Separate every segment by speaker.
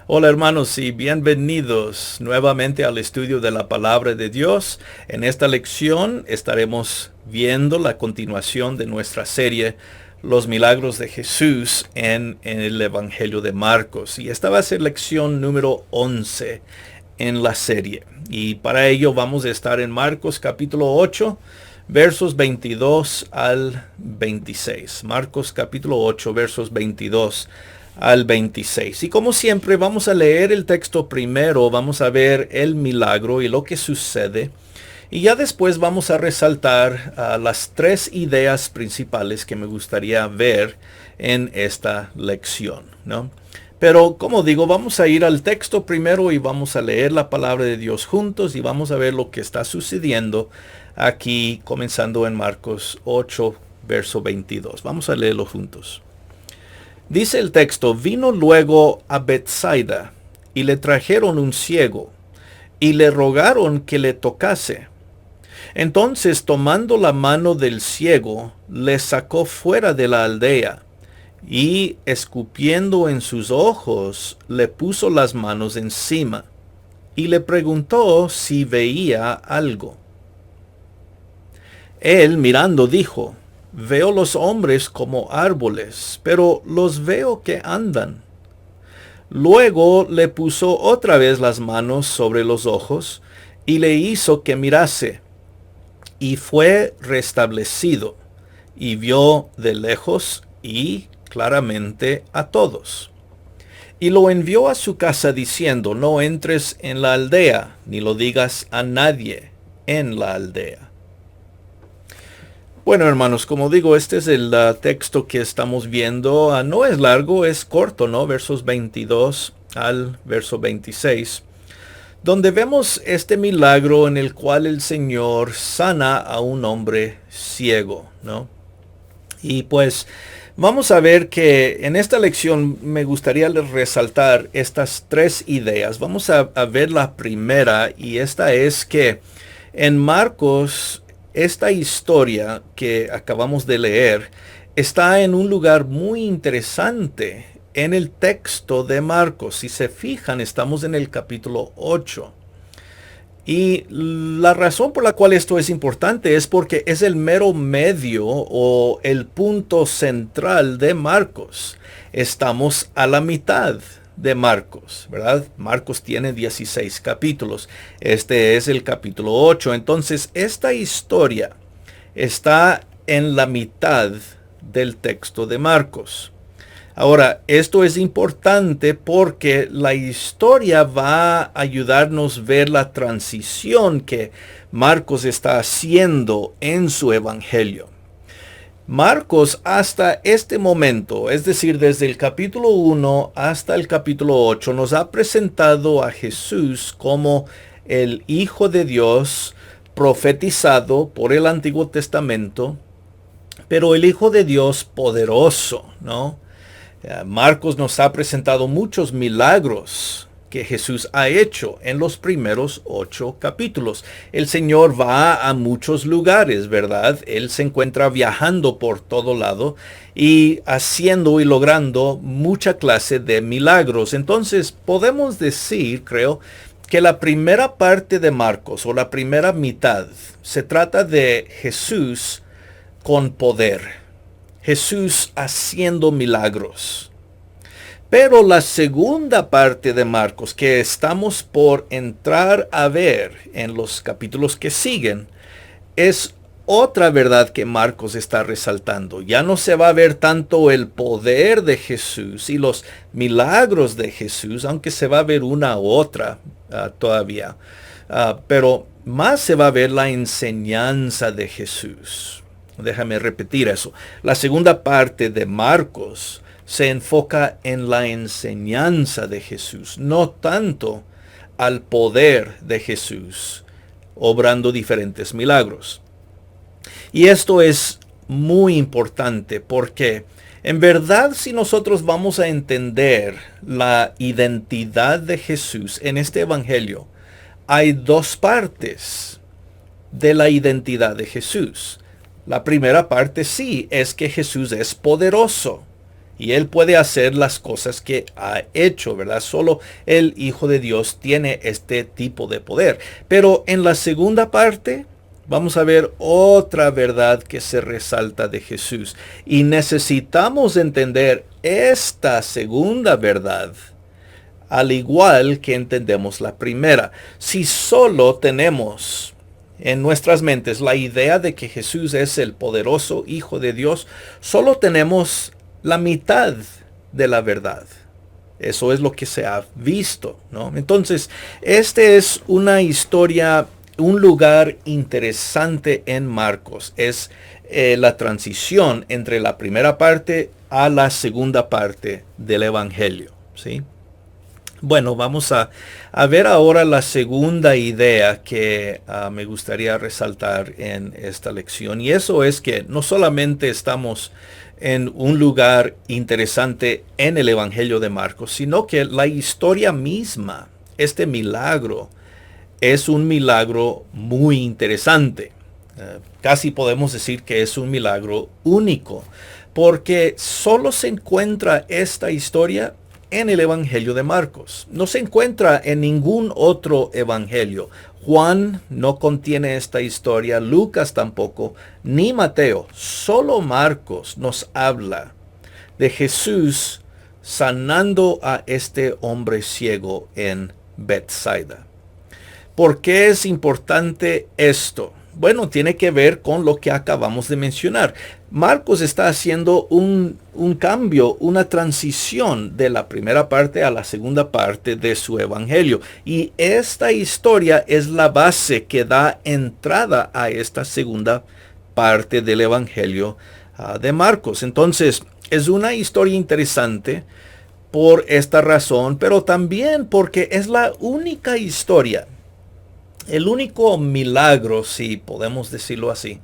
Speaker 1: Hola hermanos y bienvenidos nuevamente al estudio de la palabra de Dios. En esta lección estaremos viendo la continuación de nuestra serie Los Milagros de Jesús en el Evangelio de Marcos. Y esta va a ser lección número 11 en la serie. Y para ello vamos a estar en Marcos capítulo 8, versos 22 al 26. Marcos capítulo 8, versos 22 al 26. Y como siempre vamos a leer el texto primero, vamos a ver el milagro y lo que sucede. Y ya después vamos a resaltar las tres ideas principales que me gustaría ver en esta lección, ¿no? Pero como digo, vamos a ir al texto primero y vamos a leer la palabra de Dios juntos y vamos a ver lo que está sucediendo aquí comenzando en Marcos 8, verso 22. Vamos a leerlo juntos. Dice el texto: vino luego a Bethsaida y le trajeron un ciego y le rogaron que le tocase. Entonces, tomando la mano del ciego, le sacó fuera de la aldea y, escupiendo en sus ojos, le puso las manos encima y le preguntó si veía algo. Él, mirando, dijo: veo los hombres como árboles, pero los veo que andan. Luego le puso otra vez las manos sobre los ojos y le hizo que mirase. Y fue restablecido, y vio de lejos y claramente a todos. Y lo envió a su casa diciendo: no entres en la aldea, ni lo digas a nadie en la aldea. Bueno, hermanos, como digo, este es el texto que estamos viendo. No es largo, es corto, ¿no? Versos 22 al verso 26. Donde vemos este milagro en el cual el Señor sana a un hombre ciego, ¿no? Y pues vamos a ver que en esta lección me gustaría resaltar estas tres ideas. Vamos a ver la primera, y esta es que en Marcos, esta historia que acabamos de leer está en un lugar muy interesante en el texto de Marcos. Si se fijan, estamos en el capítulo 8. Y la razón por la cual esto es importante es porque es el mero medio o el punto central de Marcos. Estamos a la mitad de Marcos, ¿verdad? Marcos tiene 16 capítulos. Este es el capítulo 8. Entonces, esta historia está en la mitad del texto de Marcos. Ahora, esto es importante porque la historia va a ayudarnos a ver la transición que Marcos está haciendo en su evangelio. Marcos hasta este momento, es decir, desde el capítulo 1 hasta el capítulo 8, nos ha presentado a Jesús como el Hijo de Dios profetizado por el Antiguo Testamento, pero el Hijo de Dios poderoso, ¿no? Marcos nos ha presentado muchos milagros que Jesús ha hecho en los primeros 8 capítulos. El Señor va a muchos lugares, ¿verdad? Él se encuentra viajando por todo lado y haciendo y logrando mucha clase de milagros. Entonces podemos decir, creo, que la primera parte de Marcos, o la primera mitad, se trata de Jesús con poder. Jesús haciendo milagros. Pero la segunda parte de Marcos, que estamos por entrar a ver en los capítulos que siguen, es otra verdad que Marcos está resaltando. Ya no se va a ver tanto el poder de Jesús y los milagros de Jesús, aunque se va a ver una u otra todavía. Pero más se va a ver la enseñanza de Jesús. Déjame repetir eso. La segunda parte de Marcos se enfoca en la enseñanza de Jesús, no tanto al poder de Jesús, obrando diferentes milagros. Y esto es muy importante porque en verdad, si nosotros vamos a entender la identidad de Jesús en este evangelio, hay dos partes de la identidad de Jesús. La primera parte sí es que Jesús es poderoso. Y Él puede hacer las cosas que ha hecho, ¿verdad? Solo el Hijo de Dios tiene este tipo de poder. Pero en la segunda parte vamos a ver otra verdad que se resalta de Jesús. Y necesitamos entender esta segunda verdad, al igual que entendemos la primera. Si solo tenemos en nuestras mentes la idea de que Jesús es el poderoso Hijo de Dios, solo tenemos la mitad de la verdad. Eso es lo que se ha visto, ¿no? Entonces, este es una historia, un lugar interesante en Marcos. Es la transición entre la primera parte a la segunda parte del Evangelio, ¿sí? Bueno, vamos a ver ahora la segunda idea que me gustaría resaltar en esta lección. Y eso es que no solamente estamos en un lugar interesante en el Evangelio de Marcos, sino que la historia misma, este milagro, es un milagro muy interesante. Casi podemos decir que es un milagro único, porque solo se encuentra esta historia en el Evangelio de Marcos. No se encuentra en ningún otro evangelio. Juan no contiene esta historia, Lucas tampoco, ni Mateo. Solo Marcos nos habla de Jesús sanando a este hombre ciego en Bethsaida. ¿Por qué es importante esto? Bueno, tiene que ver con lo que acabamos de mencionar. Marcos está haciendo un cambio, una transición de la primera parte a la segunda parte de su evangelio. Y esta historia es la base que da entrada a esta segunda parte del evangelio de Marcos. Entonces, es una historia interesante por esta razón, pero también porque es la única historia, el único milagro, si podemos decirlo así,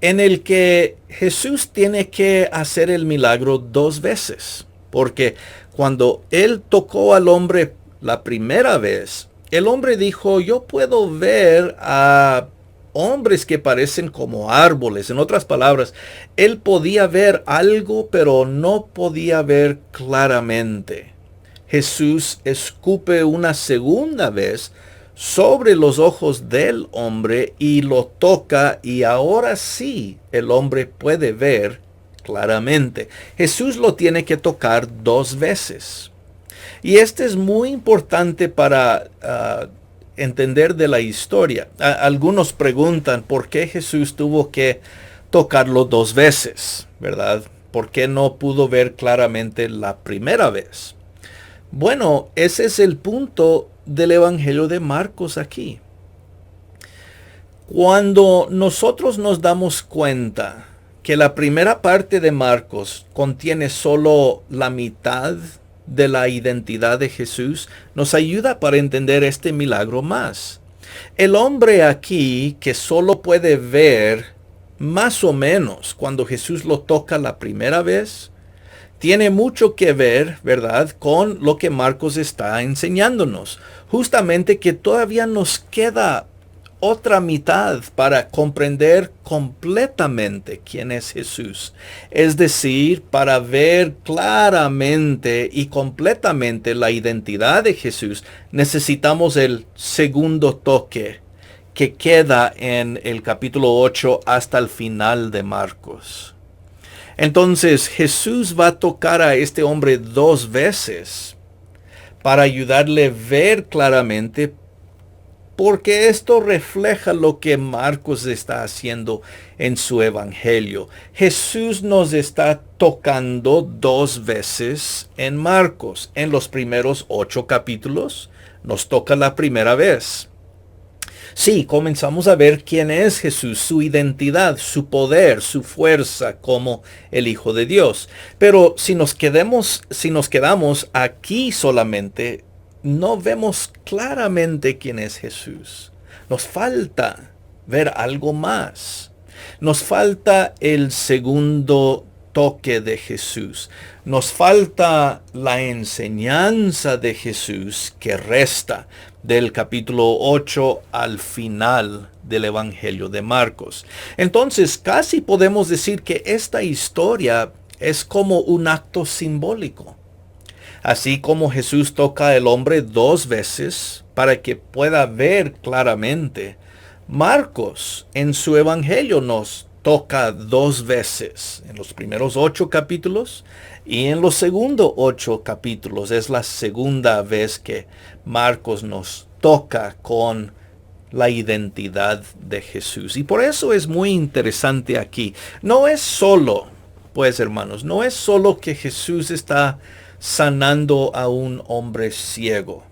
Speaker 1: en el que Jesús tiene que hacer el milagro dos veces. Porque cuando Él tocó al hombre la primera vez, el hombre dijo, yo puedo ver a hombres que parecen como árboles. En otras palabras, Él podía ver algo, pero no podía ver claramente. Jesús escupe una segunda vez sobre los ojos del hombre y lo toca, y ahora sí el hombre puede ver claramente. Jesús lo tiene que tocar dos veces. Y este es muy importante para entender de la historia. Algunos preguntan por qué Jesús tuvo que tocarlo dos veces, ¿verdad? ¿Por qué no pudo ver claramente la primera vez? Bueno, ese es el punto del Evangelio de Marcos aquí. Cuando nosotros nos damos cuenta que la primera parte de Marcos contiene solo la mitad de la identidad de Jesús, nos ayuda para entender este milagro más. El hombre aquí que solo puede ver más o menos cuando Jesús lo toca la primera vez, tiene mucho que ver, ¿verdad?, con lo que Marcos está enseñándonos. Justamente que todavía nos queda otra mitad para comprender completamente quién es Jesús. Es decir, para ver claramente y completamente la identidad de Jesús, necesitamos el segundo toque que queda en el capítulo 8 hasta el final de Marcos. Entonces Jesús va a tocar a este hombre dos veces para ayudarle a ver claramente, porque esto refleja lo que Marcos está haciendo en su evangelio. Jesús nos está tocando dos veces en Marcos. En los primeros 8 capítulos nos toca la primera vez. Sí, comenzamos a ver quién es Jesús, su identidad, su poder, su fuerza como el Hijo de Dios. Pero si nos quedamos aquí solamente, no vemos claramente quién es Jesús. Nos falta ver algo más. Nos falta el segundo toque de Jesús. Nos falta la enseñanza de Jesús que resta del capítulo 8 al final del Evangelio de Marcos. Entonces, casi podemos decir que esta historia Es como un acto simbólico. Así como Jesús toca al hombre 2 veces para que pueda ver claramente, Marcos en su evangelio nos toca 2 veces, en los primeros 8 capítulos y en los segundos 8 capítulos. Es la segunda vez que Marcos nos toca con la identidad de Jesús. Y por eso es muy interesante aquí. No es solo, pues hermanos, no es solo que Jesús está sanando a un hombre ciego.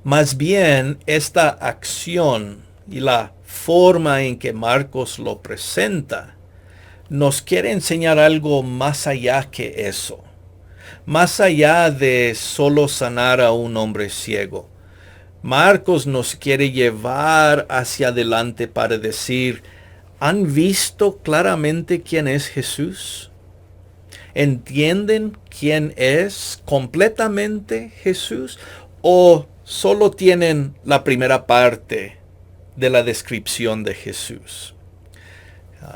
Speaker 1: Más bien, esta acción y la forma en que Marcos lo presenta nos quiere enseñar algo más allá que eso. Más allá de solo sanar a un hombre ciego. Marcos nos quiere llevar hacia adelante para decir, ¿han visto claramente quién es Jesús? ¿Entienden quién es completamente Jesús? ¿O solo tienen la primera parte de la descripción de Jesús?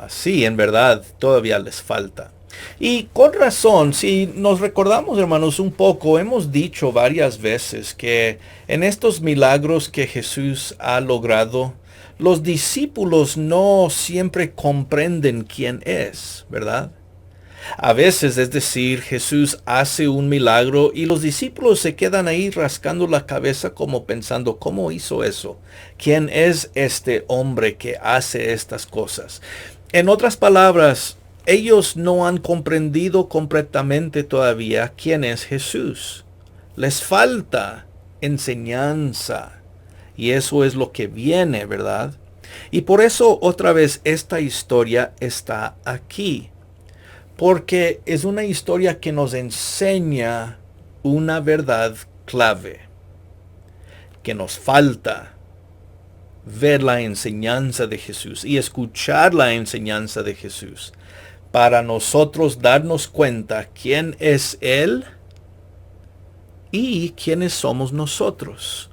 Speaker 1: Sí, en verdad, todavía les falta. Y con razón, si nos recordamos, hermanos, un poco, hemos dicho varias veces que en estos milagros que Jesús ha logrado, los discípulos no siempre comprenden quién es, ¿verdad? A veces, es decir, Jesús hace un milagro y los discípulos se quedan ahí rascando la cabeza como pensando, ¿cómo hizo eso? ¿Quién es este hombre que hace estas cosas? En otras palabras, ellos no han comprendido completamente todavía quién es Jesús. Les falta enseñanza. Y eso es lo que viene, ¿verdad? Y por eso otra vez esta historia está aquí. Porque es una historia que nos enseña una verdad clave. Que nos falta ver la enseñanza de Jesús y escuchar la enseñanza de Jesús. Para nosotros darnos cuenta quién es Él y quiénes somos nosotros.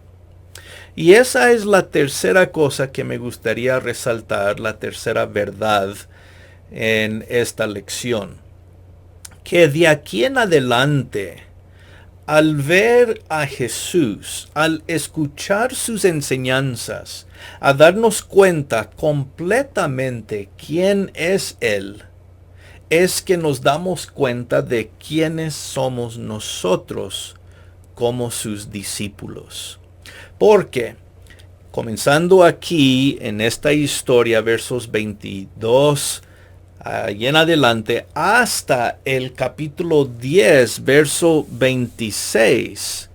Speaker 1: Y esa es la tercera cosa que me gustaría resaltar, la tercera verdad en esta lección. Que de aquí en adelante, al ver a Jesús, al escuchar sus enseñanzas, a darnos cuenta completamente quién es Él, es que nos damos cuenta de quiénes somos nosotros como sus discípulos. Porque, comenzando aquí en esta historia, versos 22 y en adelante, hasta el capítulo 10, verso 26,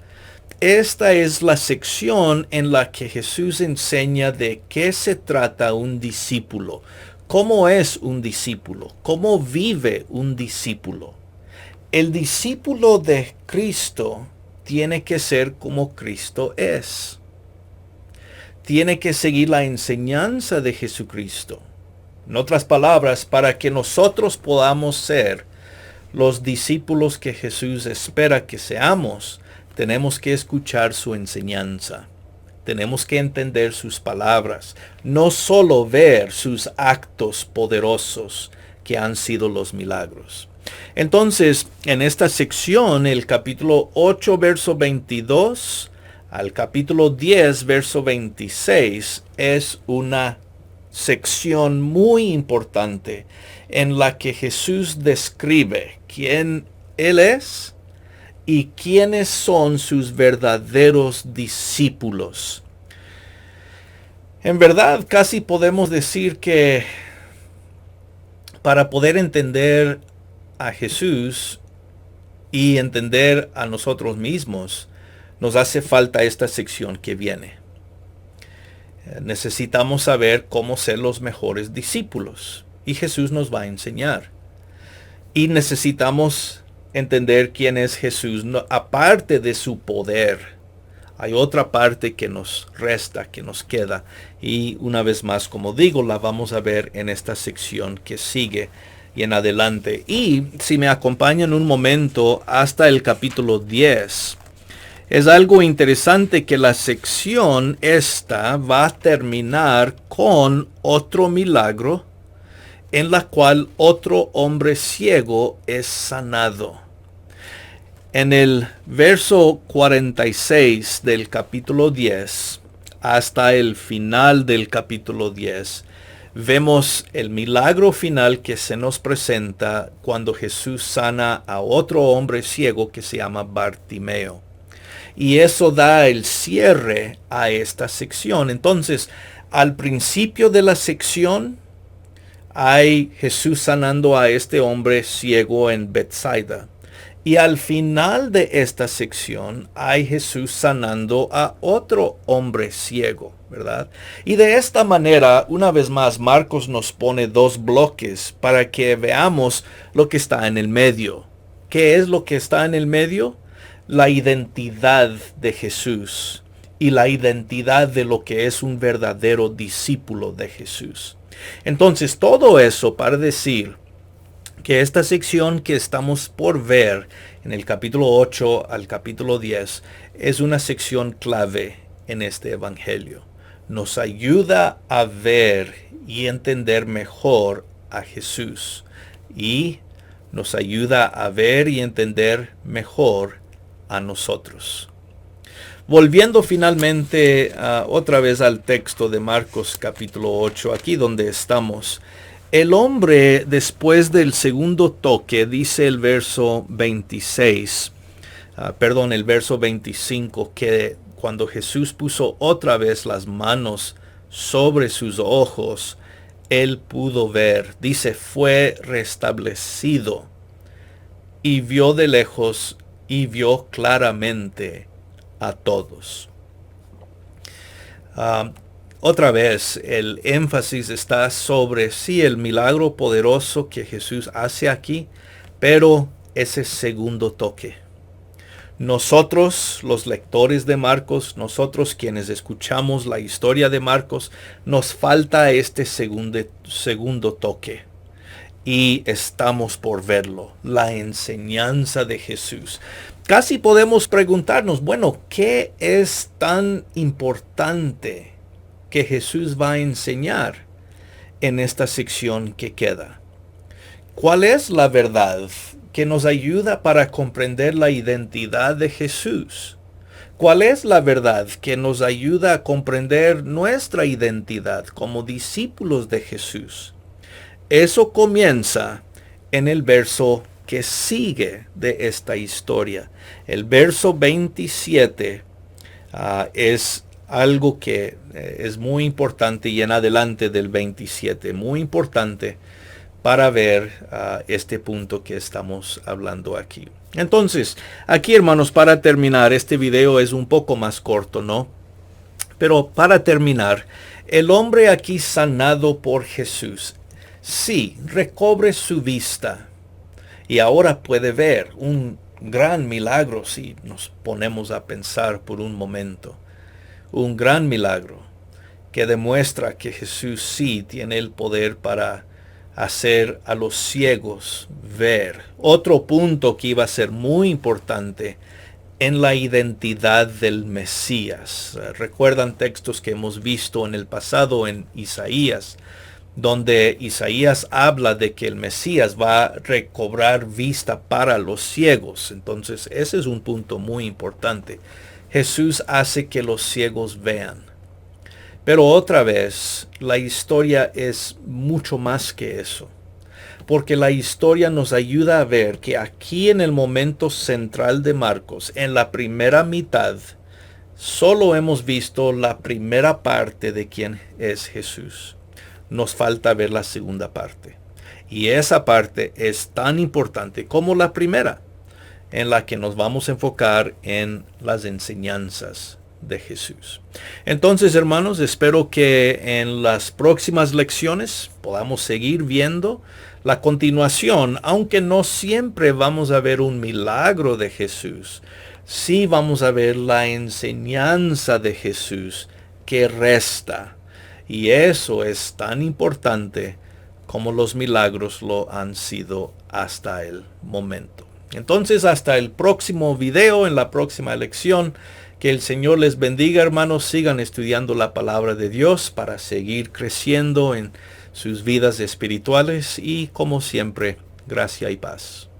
Speaker 1: esta es la sección en la que Jesús enseña de qué se trata un discípulo. ¿Cómo es un discípulo? ¿Cómo vive un discípulo? El discípulo de Cristo tiene que ser como Cristo es. Tiene que seguir la enseñanza de Jesucristo. En otras palabras, para que nosotros podamos ser los discípulos que Jesús espera que seamos, tenemos que escuchar su enseñanza. Tenemos que entender sus palabras, no solo ver sus actos poderosos que han sido los milagros. Entonces, en esta sección, el capítulo 8, verso 22 al capítulo 10, verso 26, es una sección muy importante en la que Jesús describe quién Él es y quiénes son sus verdaderos discípulos. En verdad, casi podemos decir que para poder entender a Jesús y entender a nosotros mismos, nos hace falta esta sección que viene. Necesitamos saber cómo ser los mejores discípulos y Jesús nos va a enseñar. Y necesitamos entender quién es Jesús, aparte de su poder. Hay otra parte que nos resta, que nos queda. Y una vez más, como digo, la vamos a ver en esta sección que sigue y en adelante. Y si me acompañan un momento hasta el capítulo 10, es algo interesante que la sección esta va a terminar con otro milagro en la cual otro hombre ciego es sanado. En el verso 46 del capítulo 10 hasta el final del capítulo 10, vemos el milagro final que se nos presenta cuando Jesús sana a otro hombre ciego que se llama Bartimeo. Y eso da el cierre a esta sección. Entonces, al principio de la sección, hay Jesús sanando a este hombre ciego en Bethsaida. Y al final de esta sección hay Jesús sanando a otro hombre ciego, ¿verdad? Y de esta manera, una vez más, Marcos nos pone dos bloques para que veamos lo que está en el medio. ¿Qué es lo que está en el medio? La identidad de Jesús y la identidad de lo que es un verdadero discípulo de Jesús. Entonces, todo eso para decir que esta sección que estamos por ver en el capítulo 8 al capítulo 10 es una sección clave en este evangelio. Nos ayuda a ver y entender mejor a Jesús y nos ayuda a ver y entender mejor a nosotros. Volviendo finalmente otra vez al texto de Marcos capítulo 8, aquí donde estamos. El hombre, después del segundo toque, dice el verso 26, el verso 25, que cuando Jesús puso otra vez las manos sobre sus ojos, él pudo ver. Dice, fue restablecido y vio de lejos y vio claramente a todos. Otra vez, el énfasis está sobre sí el milagro poderoso que Jesús hace aquí, pero ese segundo toque. Nosotros, los lectores de Marcos, nosotros quienes escuchamos la historia de Marcos, nos falta este segundo toque. Y estamos por verlo, la enseñanza de Jesús. Casi podemos preguntarnos, bueno, ¿qué es tan importante que Jesús va a enseñar en esta sección que queda? ¿Cuál es la verdad que nos ayuda para comprender la identidad de Jesús? ¿Cuál es la verdad que nos ayuda a comprender nuestra identidad como discípulos de Jesús? Eso comienza en el verso que sigue de esta historia. El verso 27 es algo que es muy importante, y en adelante del 27, muy importante para ver este punto que estamos hablando aquí. Entonces, aquí, hermanos, para terminar, este video es un poco más corto, ¿no? Pero para terminar, el hombre aquí sanado por Jesús, sí, recobre su vista y ahora puede ver. Un gran milagro si nos ponemos a pensar por un momento. Un gran milagro que demuestra que Jesús sí tiene el poder para hacer a los ciegos ver. Otro punto que iba a ser muy importante en la identidad del Mesías. Recuerdan textos que hemos visto en el pasado en Isaías, donde Isaías habla de que el Mesías va a recobrar vista para los ciegos. Entonces, ese es un punto muy importante. Jesús hace que los ciegos vean. Pero otra vez, la historia es mucho más que eso. Porque la historia nos ayuda a ver que aquí en el momento central de Marcos, en la primera mitad, solo hemos visto la primera parte de quién es Jesús. Nos falta ver la segunda parte. Y esa parte es tan importante como la primera, en la que nos vamos a enfocar en las enseñanzas de Jesús. Entonces, hermanos, espero que en las próximas lecciones podamos seguir viendo la continuación, aunque no siempre vamos a ver un milagro de Jesús. Sí vamos a ver la enseñanza de Jesús que resta. Y eso es tan importante como los milagros lo han sido hasta el momento. Entonces, hasta el próximo video, en la próxima lección. Que el Señor les bendiga, hermanos. Sigan estudiando la palabra de Dios para seguir creciendo en sus vidas espirituales y, como siempre, gracia y paz.